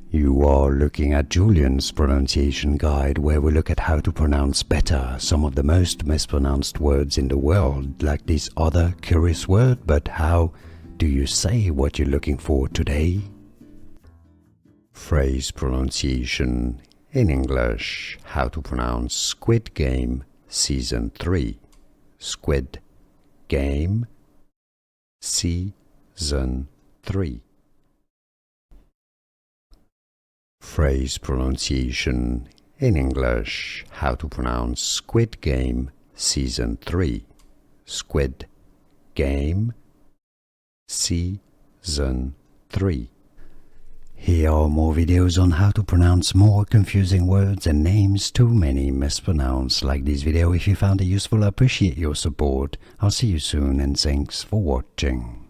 You are looking at Julian's pronunciation guide, where we look at how to pronounce better some of the most mispronounced words in the world, like this other curious word. But how do you say what you're looking for today? Phrase pronunciation in English. How to pronounce Squid Game Season 3. Squid Game Season 3. Phrase pronunciation in English. How to pronounce Squid Game Season 3. Squid Game Season 3. Here are more videos on how to pronounce more confusing words and names too many mispronounced. Like this video if you found it useful. I appreciate your support. I'll see you soon and thanks for watching.